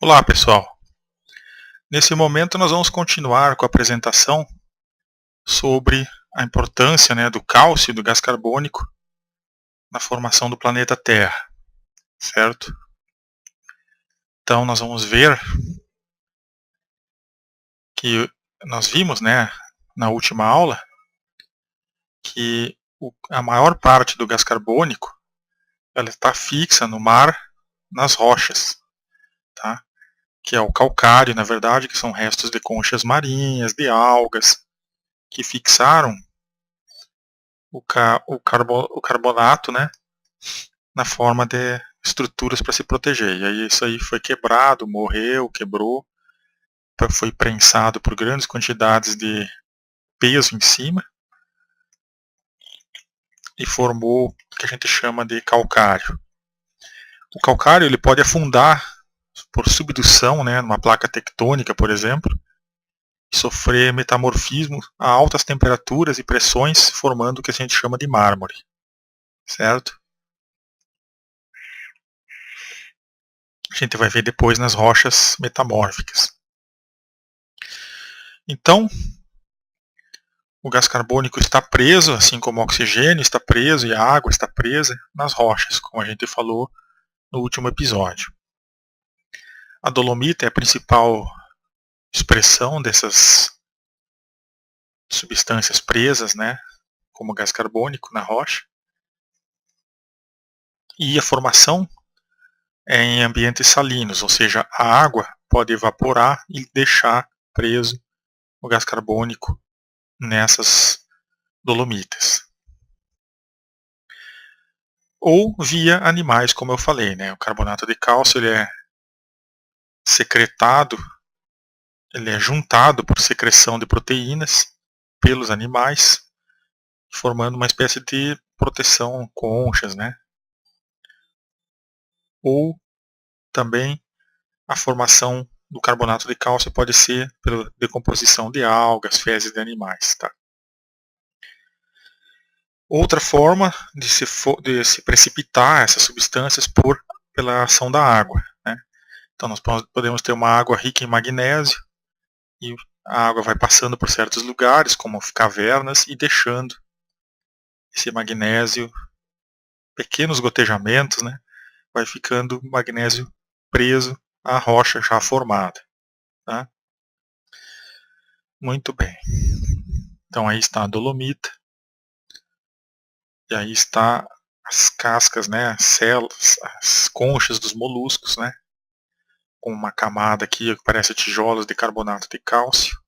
Olá, pessoal. Nesse momento nós vamos continuar com a apresentação sobre a importância, do cálcio e do gás carbônico na formação do planeta Terra, certo? Então nós vamos ver que nós vimos, na última aula, que a maior parte do gás carbônico ela está fixa no mar, nas rochas, tá? Que é o calcário, na verdade, que são restos de conchas marinhas, de algas, que fixaram o carbonato, na forma de estruturas para se proteger. E aí isso aí foi quebrado, morreu, quebrou, foi prensado por grandes quantidades de peso em cima e formou o que a gente chama de calcário. O calcário ele pode afundar por subdução, numa placa tectônica, por exemplo, e sofrer metamorfismo a altas temperaturas e pressões, formando o que a gente chama de mármore, certo? A gente vai ver depois nas rochas metamórficas. Então, o gás carbônico está preso, assim como o oxigênio está preso e a água está presa nas rochas, como a gente falou no último episódio. A dolomita é a principal expressão dessas substâncias presas, como gás carbônico na rocha. E a formação é em ambientes salinos, ou seja, a água pode evaporar e deixar preso o gás carbônico nessas dolomitas. Ou via animais, como eu falei, O carbonato de cálcio ele é secretado, ele é juntado por secreção de proteínas pelos animais, formando uma espécie de proteção conchas, Ou também a formação do carbonato de cálcio pode ser pela decomposição de algas, fezes de animais, tá? Outra forma de se precipitar essas substâncias pela ação da água, Então nós podemos ter uma água rica em magnésio e a água vai passando por certos lugares, como cavernas, e deixando esse magnésio, pequenos gotejamentos, vai ficando magnésio preso à rocha já formada. Tá? Muito bem. Então aí está a dolomita. E aí está as cascas, as células, as conchas dos moluscos, com uma camada aqui que parece tijolos de carbonato de cálcio.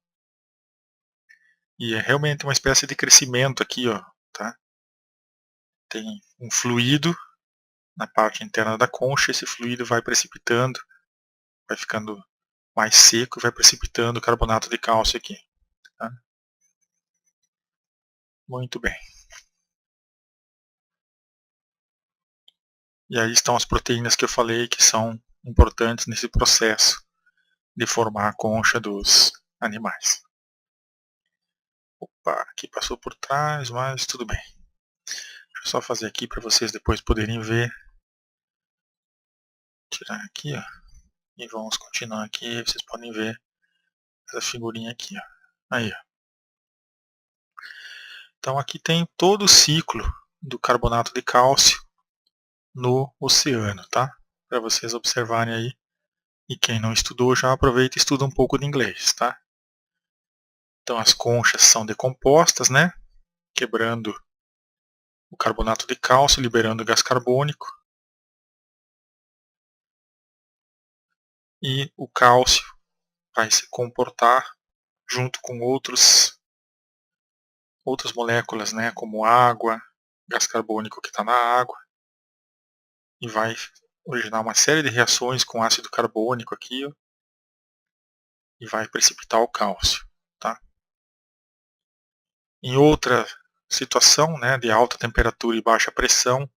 E é realmente uma espécie de crescimento aqui, ó, tá? Tem um fluido na parte interna da concha, esse fluido vai precipitando, vai ficando mais seco e vai precipitando o carbonato de cálcio aqui. Tá? Muito bem. E aí estão as proteínas que eu falei que são importantes nesse processo de formar a concha dos animais. Opa, aqui passou por trás, mas tudo bem. Deixa eu só fazer aqui para vocês depois poderem ver. Tirar aqui, ó. E vamos continuar aqui. Vocês podem ver essa figurinha aqui, ó. Aí, ó. Então aqui tem todo o ciclo do carbonato de cálcio no oceano, tá? Para vocês observarem aí. E quem não estudou já aproveita e estuda um pouco de inglês, tá? Então as conchas são decompostas, quebrando o carbonato de cálcio, liberando o gás carbônico. E o cálcio vai se comportar junto com outras moléculas, como água, gás carbônico que está na água, e vai originar uma série de reações com ácido carbônico aqui, ó, e vai precipitar o cálcio. Tá? Em outra situação, de alta temperatura e baixa pressão,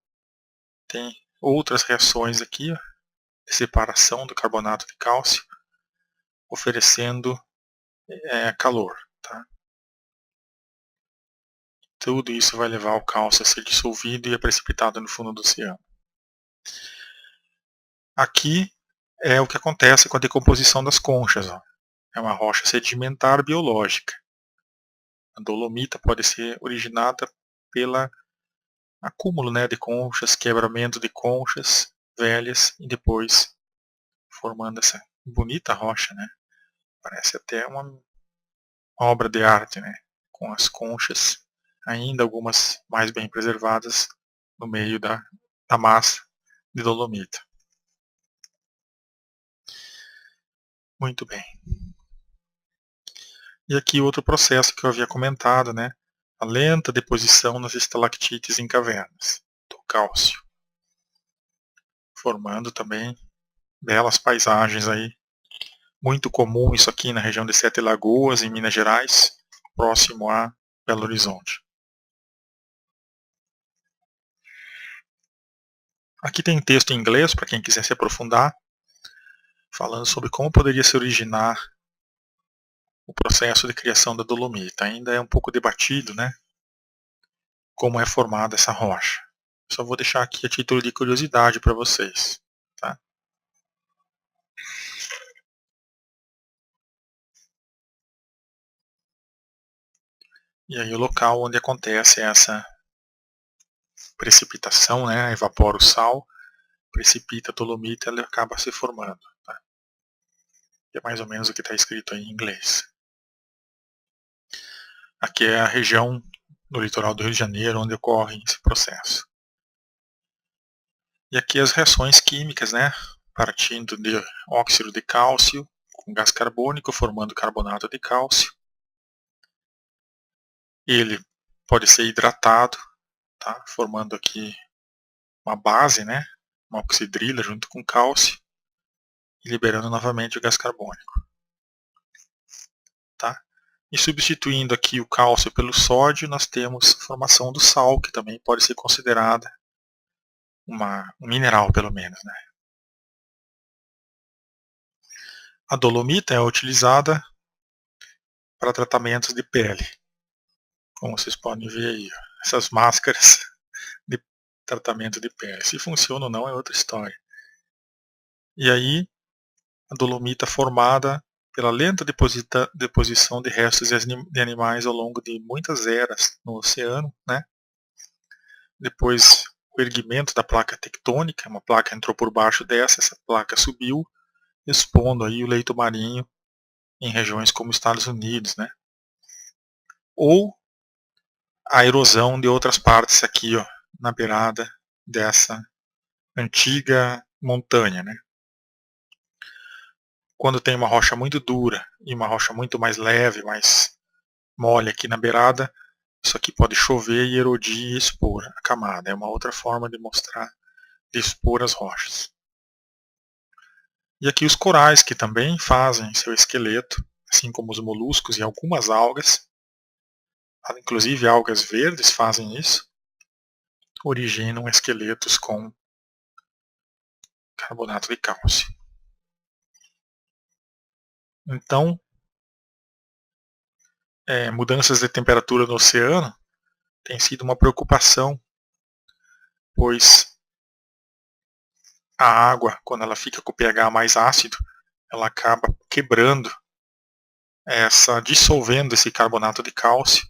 tem outras reações aqui, ó, de separação do carbonato de cálcio, oferecendo calor. Tá? Tudo isso vai levar o cálcio a ser dissolvido e é precipitado no fundo do oceano. Aqui é o que acontece com a decomposição das conchas. Ó. É uma rocha sedimentar biológica. A dolomita pode ser originada pelo acúmulo, né, de conchas, quebramento de conchas velhas e depois formando essa bonita rocha, né? Parece até uma obra de arte, né? Com as conchas, ainda algumas mais bem preservadas no meio da massa de dolomita. Muito bem. E aqui outro processo que eu havia comentado, né? A lenta deposição nas estalactites em cavernas do cálcio, formando também belas paisagens aí. Muito comum isso aqui na região de Sete Lagoas, em Minas Gerais, próximo a Belo Horizonte. Aqui tem texto em inglês para quem quiser se aprofundar, falando sobre como poderia se originar o processo de criação da dolomita. Ainda é um pouco debatido, né? Como é formada essa rocha. Só vou deixar aqui a título de curiosidade para vocês. Tá? E aí o local onde acontece essa precipitação, né? Evapora o sal, precipita a dolomita e ela acaba se formando. Tá? É mais ou menos o que está escrito aí em inglês. Aqui é a região do litoral do Rio de Janeiro onde ocorre esse processo. E aqui as reações químicas, né? Partindo de óxido de cálcio com gás carbônico, formando carbonato de cálcio. Ele pode ser hidratado, tá? Formando aqui uma base, né? Uma oxidrila junto com cálcio e liberando novamente o gás carbônico. Tá? E substituindo aqui o cálcio pelo sódio, nós temos a formação do sal, que também pode ser considerada um mineral, pelo menos. Né? A dolomita é utilizada para tratamentos de pele, como vocês podem ver aí, essas máscaras de tratamento de pele. Se funciona ou não é outra história. E aí, a dolomita formada pela lenta deposição de restos de animais ao longo de muitas eras no oceano, né? Depois, o erguimento da placa tectônica, uma placa entrou por baixo dessa, essa placa subiu, expondo aí o leito marinho em regiões como Estados Unidos, né? Ou a erosão de outras partes aqui, ó, na beirada dessa antiga montanha, né? Quando tem uma rocha muito dura e uma rocha muito mais leve, mais mole aqui na beirada, isso aqui pode chover e erodir e expor a camada. É uma outra forma de mostrar, de expor as rochas. E aqui os corais, que também fazem seu esqueleto, assim como os moluscos e algumas algas, inclusive algas verdes fazem isso, originam esqueletos com carbonato de cálcio. Então, mudanças de temperatura no oceano tem sido uma preocupação, pois a água, quando ela fica com o pH mais ácido, ela acaba quebrando dissolvendo esse carbonato de cálcio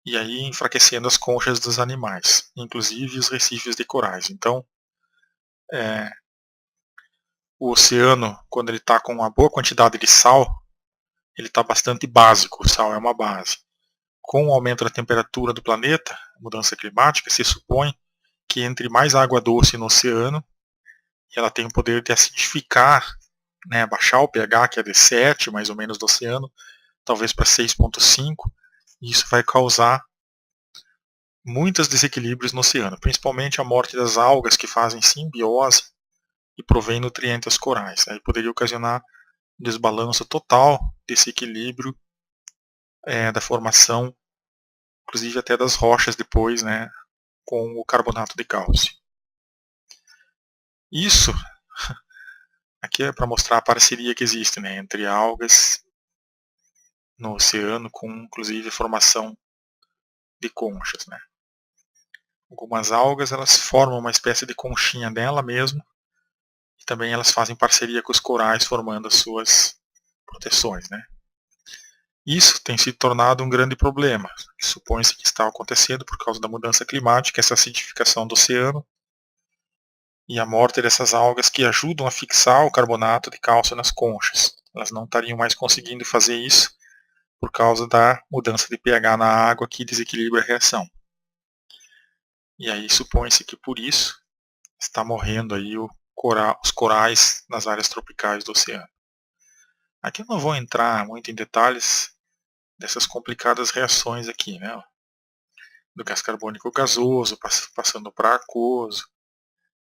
e aí enfraquecendo as conchas dos animais, inclusive os recifes de corais. Então, o oceano, quando ele está com uma boa quantidade de sal, ele está bastante básico, o sal é uma base. Com o aumento da temperatura do planeta, mudança climática, se supõe que entre mais água doce no oceano, ela tem o poder de acidificar, né, baixar o pH, que é de 7 mais ou menos do oceano, talvez para 6,5, e isso vai causar muitos desequilíbrios no oceano, principalmente a morte das algas que fazem simbiose e provém nutrientes aos corais. Aí poderia ocasionar um desbalanço total desse equilíbrio da formação, inclusive até das rochas depois, né, com o carbonato de cálcio. Isso aqui é para mostrar a parceria que existe, né, entre algas no oceano, com inclusive a formação de conchas. Né. Algumas algas elas formam uma espécie de conchinha dela mesmo, E também elas fazem parceria com os corais, formando as suas proteções, né? Isso tem se tornado um grande problema, que supõe-se que está acontecendo por causa da mudança climática, essa acidificação do oceano e a morte dessas algas que ajudam a fixar o carbonato de cálcio nas conchas. Elas não estariam mais conseguindo fazer isso por causa da mudança de pH na água que desequilibra a reação. E aí supõe-se que por isso está morrendo aí os corais nas áreas tropicais do oceano. Aqui eu não vou entrar muito em detalhes dessas complicadas reações aqui, né? Do gás carbônico gasoso, passando para aquoso,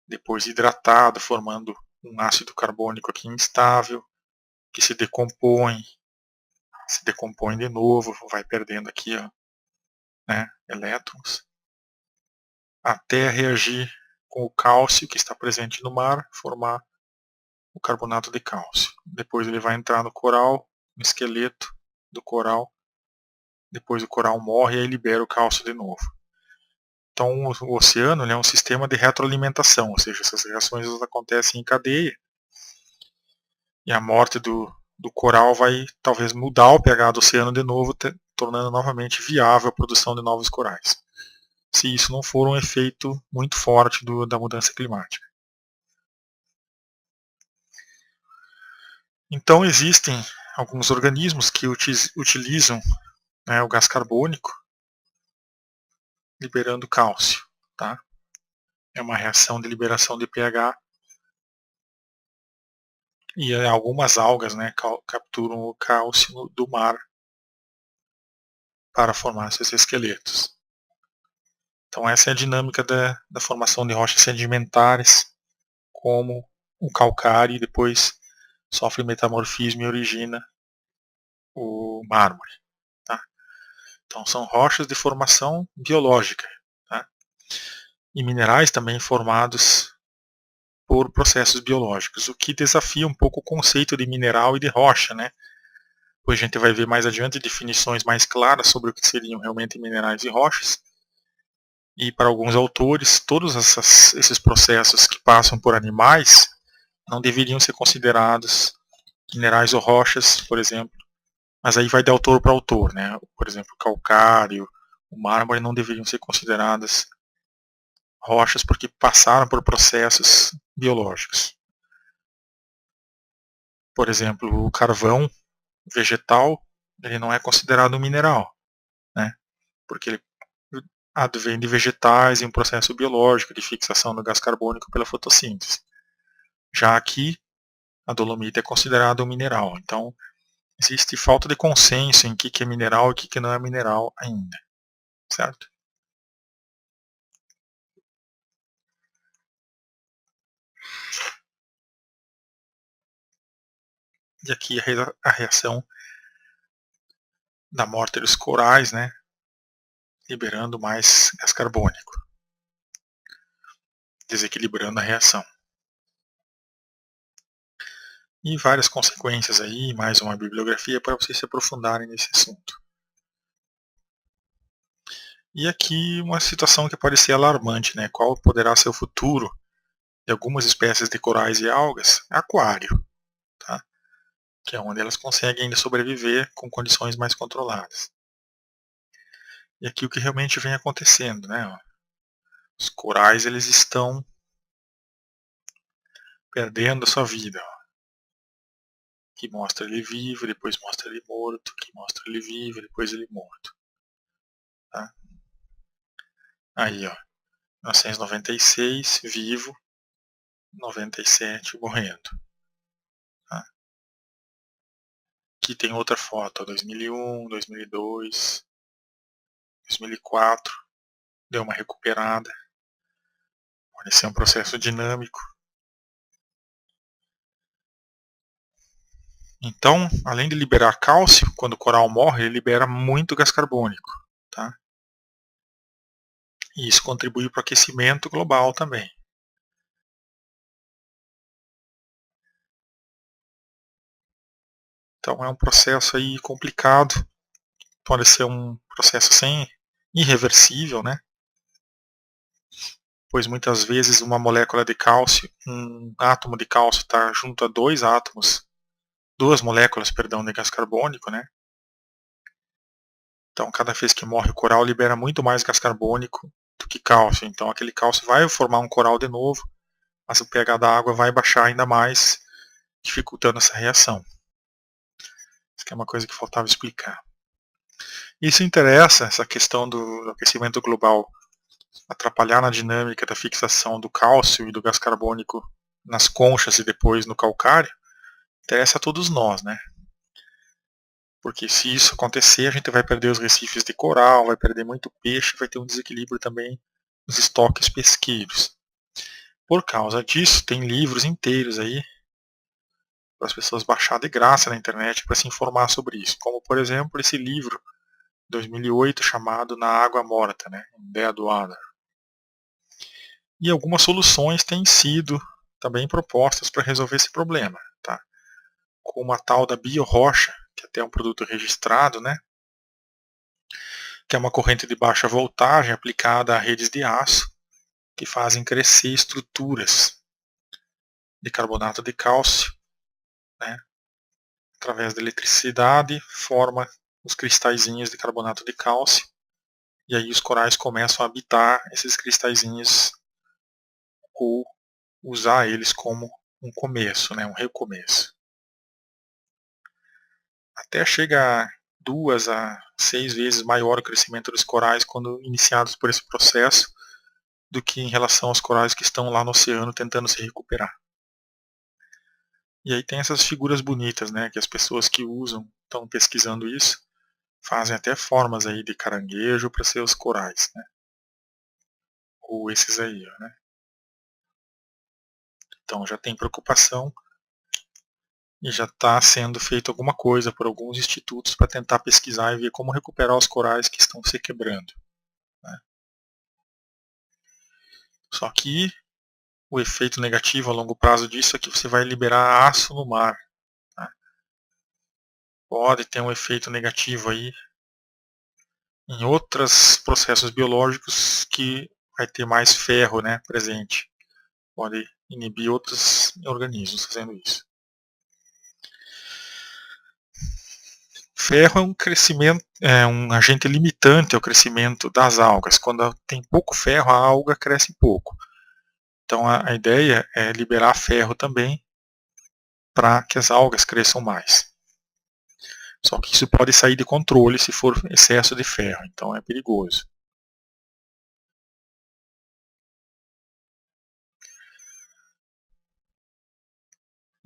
depois hidratado, formando um ácido carbônico aqui instável, que se decompõe de novo, vai perdendo aqui, ó, né, elétrons, até reagir com o cálcio que está presente no mar, formar o carbonato de cálcio. Depois ele vai entrar no coral, no esqueleto do coral, depois o coral morre e aí libera o cálcio de novo. Então o oceano é um sistema de retroalimentação, ou seja, essas reações acontecem em cadeia e a morte do coral vai talvez mudar o pH do oceano de novo, tornando novamente viável a produção de novos corais, se isso não for um efeito muito forte da mudança climática. Então existem alguns organismos que utilizam, né, o gás carbônico liberando cálcio. Tá? É uma reação de liberação de pH e algumas algas, né, capturam o cálcio do mar para formar esses esqueletos. Então essa é a dinâmica da formação de rochas sedimentares, como o calcário, e depois sofre metamorfismo e origina o mármore. Tá? Então são rochas de formação biológica. Tá? E minerais também formados por processos biológicos, o que desafia um pouco o conceito de mineral e de rocha, né? Pois a gente vai ver mais adiante definições mais claras sobre o que seriam realmente minerais e rochas. E para alguns autores, todos esses processos que passam por animais não deveriam ser considerados minerais ou rochas, por exemplo. Mas aí vai de autor para autor, né? Por exemplo, o calcário, o mármore não deveriam ser consideradas rochas porque passaram por processos biológicos. Por exemplo, o carvão vegetal, ele não é considerado um mineral, né? Porque ele advém de vegetais em um processo biológico de fixação do gás carbônico pela fotossíntese. Já aqui, a dolomita é considerada um mineral. Então, existe falta de consenso em o que é mineral e o que não é mineral ainda. Certo? E aqui a reação da morte dos corais, né? Liberando mais gás carbônico, desequilibrando a reação. E várias consequências aí, mais uma bibliografia para vocês se aprofundarem nesse assunto. E aqui uma situação que pode ser alarmante, né? Qual poderá ser o futuro de algumas espécies de corais e algas? Aquário, tá? Que é onde elas conseguem ainda sobreviver com condições mais controladas. E aqui o que realmente vem acontecendo, né? Os corais eles estão perdendo a sua vida. Que mostra ele vivo, depois mostra ele morto, que mostra ele vivo, depois ele morto. Tá? Aí, ó, 1996, vivo, 97, morrendo. Tá? Aqui tem outra foto, 2001, 2002, 2004, deu uma recuperada. Pode ser um processo dinâmico. Então, além de liberar cálcio, quando o coral morre, ele libera muito gás carbônico. Tá? E isso contribui para o aquecimento global também. Então é um processo aí complicado, pode ser um processo sem irreversível, né? pois muitas vezes uma molécula de cálcio, um átomo de cálcio está junto a duas moléculas, perdão, de gás carbônico, né? Então, cada vez que morre o coral, libera muito mais gás carbônico do que cálcio. Então, aquele cálcio vai formar um coral de novo, mas o pH da água vai baixar ainda mais, dificultando essa reação. Isso que é uma coisa que faltava explicar. Isso interessa, essa questão do aquecimento global atrapalhar na dinâmica da fixação do cálcio e do gás carbônico nas conchas e depois no calcário, interessa a todos nós, né? Porque se isso acontecer, a gente vai perder os recifes de coral, vai perder muito peixe, vai ter um desequilíbrio também nos estoques pesqueiros. Por causa disso, tem livros inteiros aí para as pessoas baixar de graça na internet para se informar sobre isso. Como, por exemplo, esse livro, 2008, chamado Na Água Morta, né? In Dead Water. E algumas soluções têm sido também propostas para resolver esse problema, tá? Como a tal da biorocha, que até é um produto registrado, né? Que é uma corrente de baixa voltagem aplicada a redes de aço que fazem crescer estruturas de carbonato de cálcio, né? Através da eletricidade, forma os cristalzinhos de carbonato de cálcio, e aí os corais começam a habitar esses cristalzinhos ou usar eles como um começo, né? Um recomeço. Até chega a 2 a 6 vezes maior o crescimento dos corais quando iniciados por esse processo do que em relação aos corais que estão lá no oceano tentando se recuperar. E aí tem essas figuras bonitas, né, que as pessoas que usam, estão pesquisando isso, fazem até formas aí de caranguejo para seus corais, né? Ou esses aí, né? Então já tem preocupação e já está sendo feito alguma coisa por alguns institutos para tentar pesquisar e ver como recuperar os corais que estão se quebrando, né? Só que o efeito negativo a longo prazo disso é que você vai liberar aço no mar, tá? Pode ter um efeito negativo aí em outros processos biológicos que vai ter mais ferro, né, presente. Pode inibir outros organismos fazendo isso. Ferro é um crescimento, é um agente limitante ao crescimento das algas. Quando tem pouco ferro, a alga cresce pouco. Então a ideia é liberar ferro também para que as algas cresçam mais. Só que isso pode sair de controle se for excesso de ferro, então é perigoso.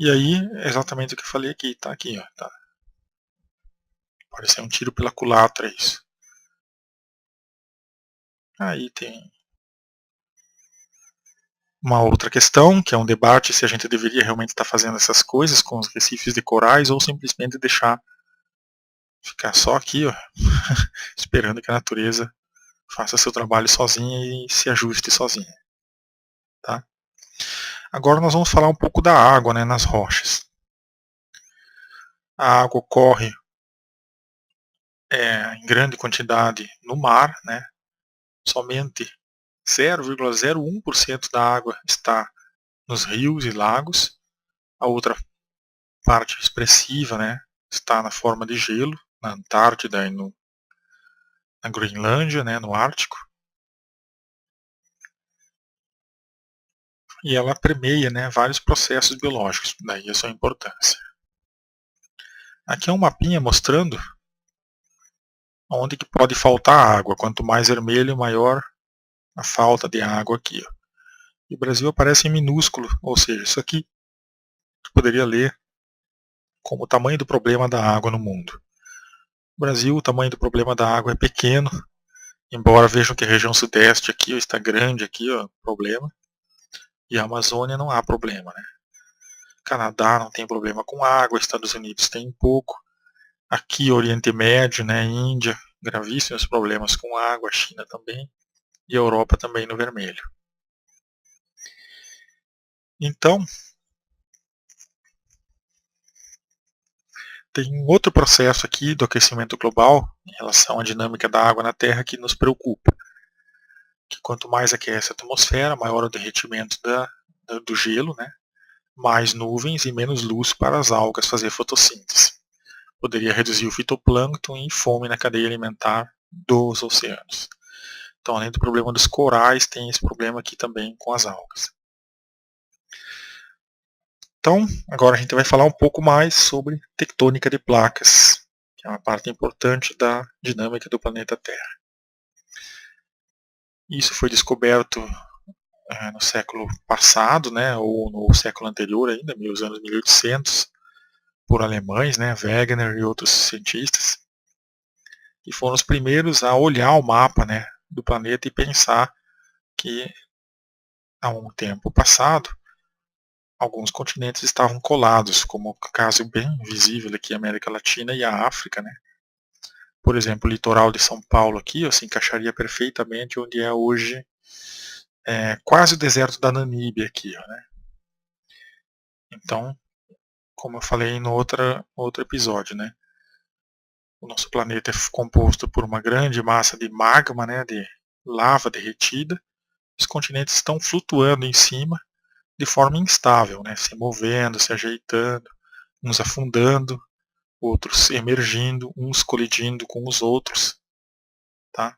E aí, é exatamente o que eu falei aqui, tá aqui, ó, tá. Parece um tiro pela culatra isso. Aí tem uma outra questão, que é um debate se a gente deveria realmente estar fazendo essas coisas com os recifes de corais ou simplesmente deixar ficar só aqui, ó, esperando que a natureza faça seu trabalho sozinha e se ajuste sozinha. Tá? Agora nós vamos falar um pouco da água, né, nas rochas. A água corre em grande quantidade no mar, né? Somente 0,01% da água está nos rios e lagos. A outra parte expressiva, né, está na forma de gelo, na Antártida e na Groenlândia, né, no Ártico. E ela permeia, né, vários processos biológicos, daí a sua importância. Aqui é um mapinha mostrando onde que pode faltar água. Quanto mais vermelho, maior a falta de água aqui. Ó. E o Brasil aparece em minúsculo, ou seja, isso aqui poderia ler como o tamanho do problema da água no mundo. No Brasil, o tamanho do problema da água é pequeno, embora vejam que a região sudeste aqui ó, está grande aqui, ó, problema. E a Amazônia não há problema, né? Canadá não tem problema com água, Estados Unidos tem um pouco. Aqui Oriente Médio, né, Índia, gravíssimos problemas com água, China também. E a Europa também no vermelho. Então, tem um outro processo aqui do aquecimento global em relação à dinâmica da água na Terra que nos preocupa. que quanto mais aquece a atmosfera, maior o derretimento do gelo, né? Mais nuvens e menos luz para as algas fazer fotossíntese. Poderia reduzir o fitoplâncton e fome na cadeia alimentar dos oceanos. Então, além do problema dos corais, tem esse problema aqui também com as algas. Então, agora a gente vai falar um pouco mais sobre tectônica de placas, que é uma parte importante da dinâmica do planeta Terra. Isso foi descoberto no século passado, né, ou no século anterior ainda, nos anos 1800, por alemães, né, Wegener e outros cientistas, que foram os primeiros a olhar o mapa, né, do planeta e pensar que há um tempo passado alguns continentes estavam colados, como o caso bem visível aqui, América Latina e a África, né. Por exemplo, o litoral de São Paulo aqui se encaixaria perfeitamente onde é hoje quase o deserto da Namíbia aqui, né. Então, como eu falei no outro episódio, né, o nosso planeta é composto por uma grande massa de magma, né, de lava derretida. Os continentes estão flutuando em cima de forma instável, né, se movendo, se ajeitando, uns afundando, outros emergindo, uns colidindo com os outros, tá?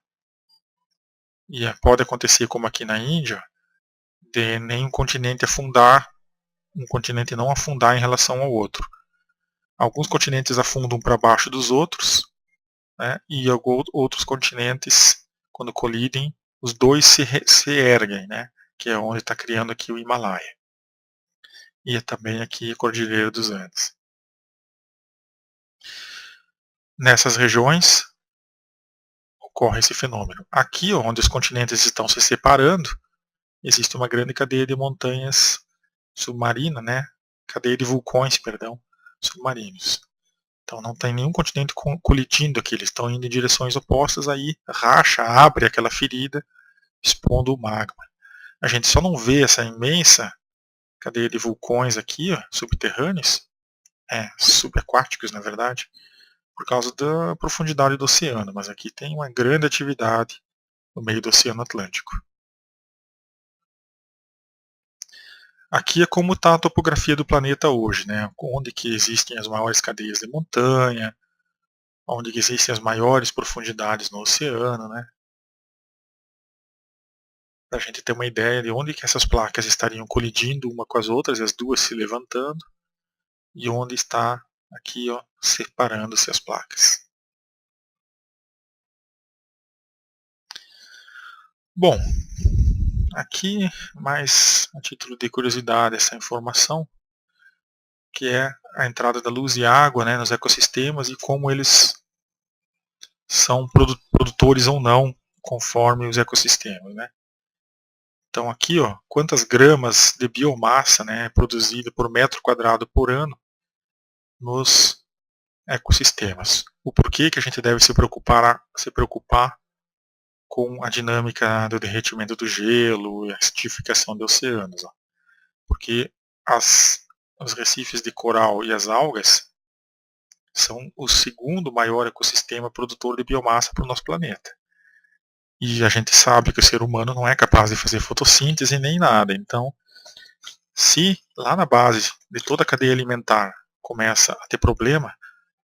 E pode acontecer como aqui na Índia, de nenhum continente afundar, um continente não afundar em relação ao outro. Alguns continentes afundam para baixo dos outros, né, e outros continentes, quando colidem, os dois se erguem, né, que é onde está criando aqui o Himalaia. E também aqui a Cordilheira dos Andes. Nessas regiões ocorre esse fenômeno. Aqui, onde os continentes estão se separando, existe uma grande cadeia de montanhas submarina, né, cadeia de vulcões, perdão, submarinos. Então não tem nenhum continente colidindo aqui, eles estão indo em direções opostas, aí racha, abre aquela ferida, expondo o magma. A gente só não vê essa imensa cadeia de vulcões aqui, subterrâneos, subaquáticos na verdade, por causa da profundidade do oceano, mas aqui tem uma grande atividade no meio do Oceano Atlântico. Aqui é como está a topografia do planeta hoje, né? Onde que existem as maiores cadeias de montanha, onde que existem as maiores profundidades no oceano, né? Para a gente ter uma ideia de onde que essas placas estariam colidindo uma com as outras, as duas se levantando, e onde está aqui, separando-se as placas. Bom, aqui mais a título de curiosidade essa informação, que é a entrada da luz e água, né, nos ecossistemas e como eles são produtores ou não conforme os ecossistemas, né. Então aqui, quantas gramas de biomassa, né, é produzida por metro quadrado por ano nos ecossistemas. O porquê que a gente deve se preocupar com a dinâmica do derretimento do gelo e a acidificação dos oceanos. Porque os recifes de coral e as algas são o segundo maior ecossistema produtor de biomassa para o nosso planeta. E a gente sabe que o ser humano não é capaz de fazer fotossíntese nem nada. Então, se lá na base de toda a cadeia alimentar começa a ter problema,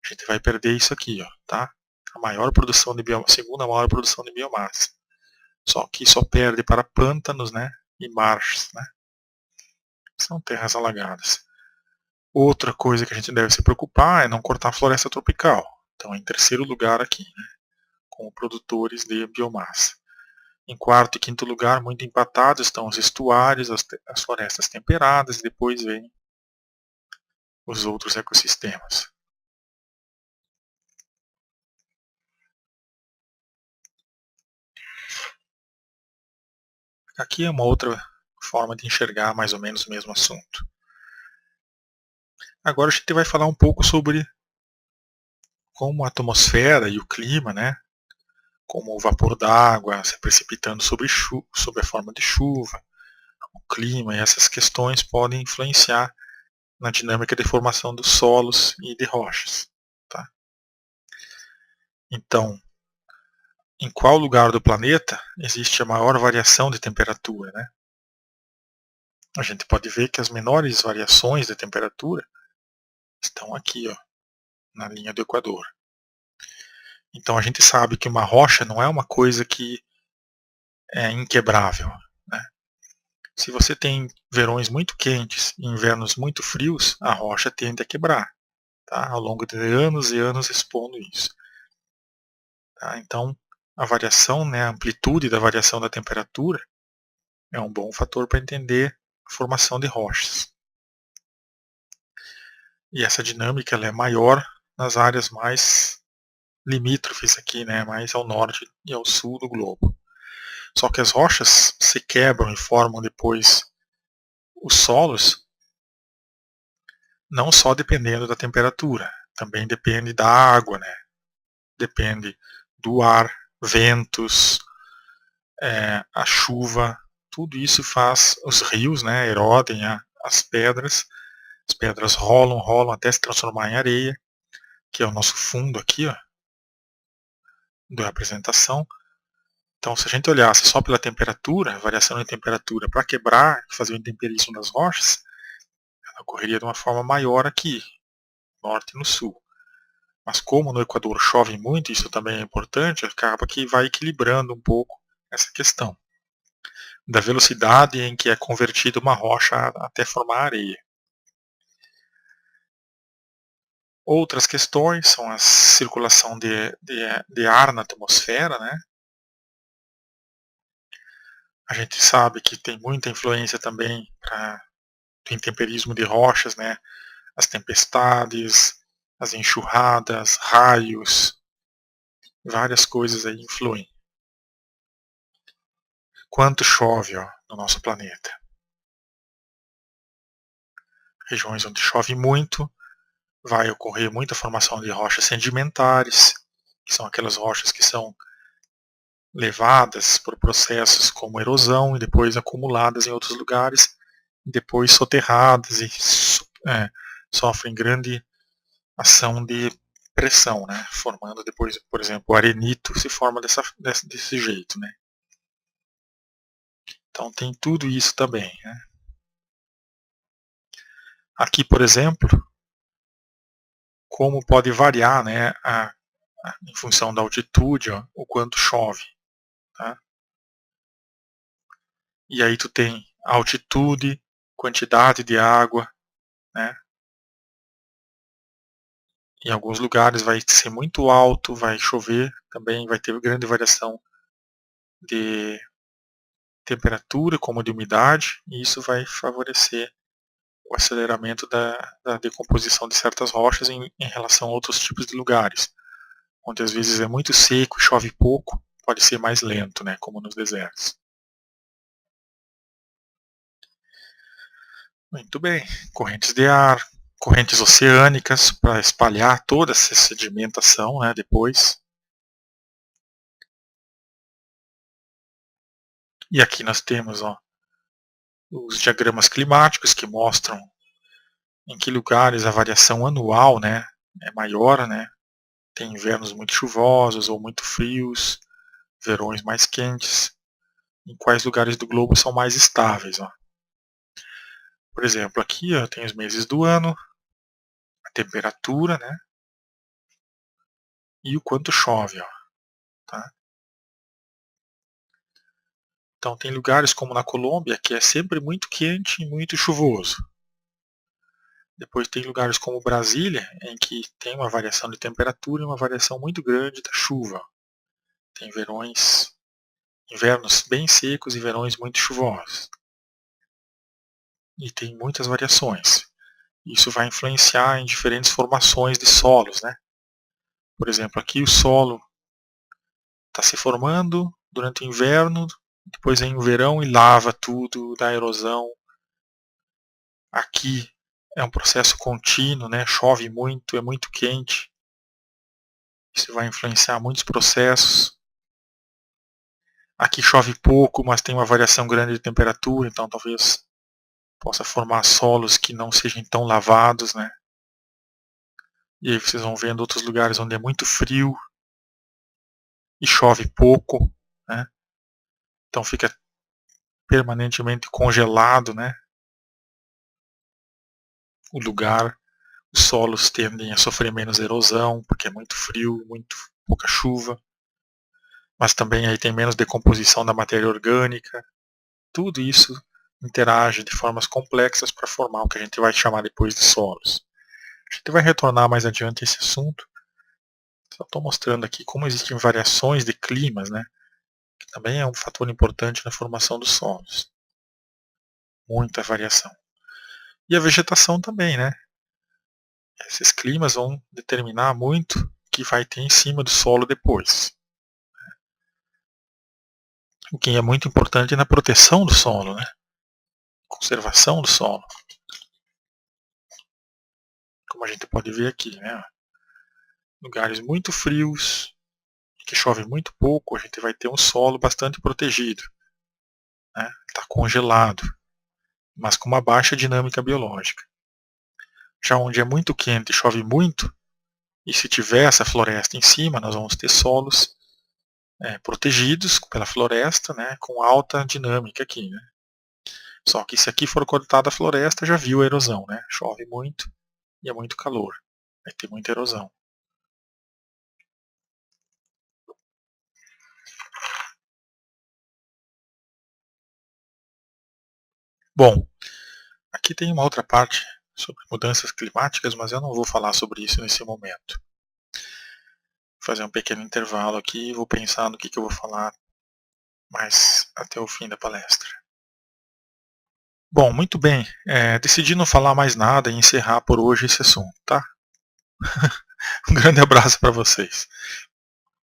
a gente vai perder isso aqui, tá? A maior produção de biomassa, segunda maior produção de biomassa. Só que só perde para pântanos, né, e margens, né? São terras alagadas. Outra coisa que a gente deve se preocupar é não cortar a floresta tropical. Então, em terceiro lugar aqui, né, como produtores de biomassa. Em quarto e quinto lugar, muito empatados, estão os estuários, as florestas temperadas, e depois vem os outros ecossistemas. Aqui é uma outra forma de enxergar mais ou menos o mesmo assunto. Agora a gente vai falar um pouco sobre como a atmosfera e o clima, né, como o vapor d'água se precipitando sob a forma de chuva, o clima e essas questões podem influenciar na dinâmica de formação dos solos e de rochas. Tá? Então, em qual lugar do planeta existe a maior variação de temperatura, né? A gente pode ver que as menores variações de temperatura estão aqui, ó, na linha do Equador. Então a gente sabe que uma rocha não é uma coisa que é inquebrável, né? Se você tem verões muito quentes e invernos muito frios, a rocha tende a quebrar, tá? Ao longo de anos e anos expondo isso. Tá? Então a variação, né, a amplitude da variação da temperatura é um bom fator para entender a formação de rochas. E essa dinâmica ela é maior nas áreas mais limítrofes aqui, né, mais ao norte e ao sul do globo. Só que as rochas se quebram e formam depois os solos, não só dependendo da temperatura, também depende da água, né? Depende do ar, ventos, a chuva, tudo isso faz os rios, né, erodem as pedras rolam, rolam até se transformar em areia, que é o nosso fundo aqui, ó, da apresentação. Então, se a gente olhasse só pela temperatura, variação de temperatura, para quebrar, fazer o intemperismo das rochas, ela ocorreria de uma forma maior aqui, no norte e no sul. Mas como no Equador chove muito, isso também é importante, acaba que vai equilibrando um pouco essa questão da velocidade em que é convertida uma rocha até formar areia. Outras questões são a circulação de ar na atmosfera, né? A gente sabe que tem muita influência também do intemperismo de rochas, né? As tempestades, as enxurradas, raios, várias coisas aí influem. Quanto chove, ó, no nosso planeta? Regiões onde chove muito, vai ocorrer muita formação de rochas sedimentares, que são aquelas rochas que são levadas por processos como erosão e depois acumuladas em outros lugares, e depois soterradas e sofrem grande ação de pressão, né? Formando depois, por exemplo, o arenito se forma desse jeito, né? Então tem tudo isso também, né? Aqui, por exemplo, como pode variar, né, em função da altitude, ó, o quanto chove, tá? E aí tu tem altitude, quantidade de água, né? Em alguns lugares vai ser muito alto, vai chover, também vai ter grande variação de temperatura, como de umidade, e isso vai favorecer o aceleramento da decomposição de certas rochas em relação a outros tipos de lugares, onde às vezes é muito seco e chove pouco, pode ser mais lento, né, como nos desertos. Muito bem, correntes de ar, correntes oceânicas para espalhar toda essa sedimentação, né, depois. E aqui nós temos, ó, os diagramas climáticos que mostram em que lugares a variação anual, né, é maior, né? Tem invernos muito chuvosos ou muito frios, verões mais quentes. Em quais lugares do globo são mais estáveis, ó. Por exemplo, aqui ó, tem os meses do ano, a temperatura, né? E o quanto chove, ó, tá? Então tem lugares como na Colômbia que é sempre muito quente e muito chuvoso. Depois tem lugares como Brasília, em que tem uma variação de temperatura e uma variação muito grande da chuva. Tem invernos bem secos e verões muito chuvosos. E tem muitas variações. Isso vai influenciar em diferentes formações de solos, né? Por exemplo, aqui o solo está se formando durante o inverno, depois vem o verão e lava tudo, dá erosão. Aqui é um processo contínuo, né? Chove muito, é muito quente. Isso vai influenciar muitos processos. Aqui chove pouco, mas tem uma variação grande de temperatura, então talvez possa formar solos que não sejam tão lavados, né? E aí vocês vão vendo outros lugares onde é muito frio, e chove pouco, né? Então fica permanentemente congelado, né? O lugar, os solos tendem a sofrer menos erosão, porque é muito frio, muito pouca chuva, mas também aí tem menos decomposição da matéria orgânica. Tudo isso interage de formas complexas para formar o que a gente vai chamar depois de solos. A gente vai retornar mais adiante a esse assunto. Só estou mostrando aqui como existem variações de climas, né? Que também é um fator importante na formação dos solos. Muita variação. E a vegetação também, né? Esses climas vão determinar muito o que vai ter em cima do solo depois. O que é muito importante na proteção do solo, né? Conservação do solo. Como a gente pode ver aqui, né? Lugares muito frios, que chove muito pouco, a gente vai ter um solo bastante protegido. Né? Está congelado, mas com uma baixa dinâmica biológica. Já onde é muito quente e chove muito, e se tiver essa floresta em cima, nós vamos ter solos protegidos pela floresta, né, com alta dinâmica aqui. Né? Só que se aqui for cortada a floresta, já viu a erosão. Né? Chove muito e é muito calor. Vai ter muita erosão. Bom, aqui tem uma outra parte sobre mudanças climáticas, mas eu não vou falar sobre isso nesse momento. Vou fazer um pequeno intervalo aqui e vou pensar no que eu vou falar mais até o fim da palestra. Bom, muito bem. Decidi não falar mais nada e encerrar por hoje esse assunto, tá? Um grande abraço para vocês.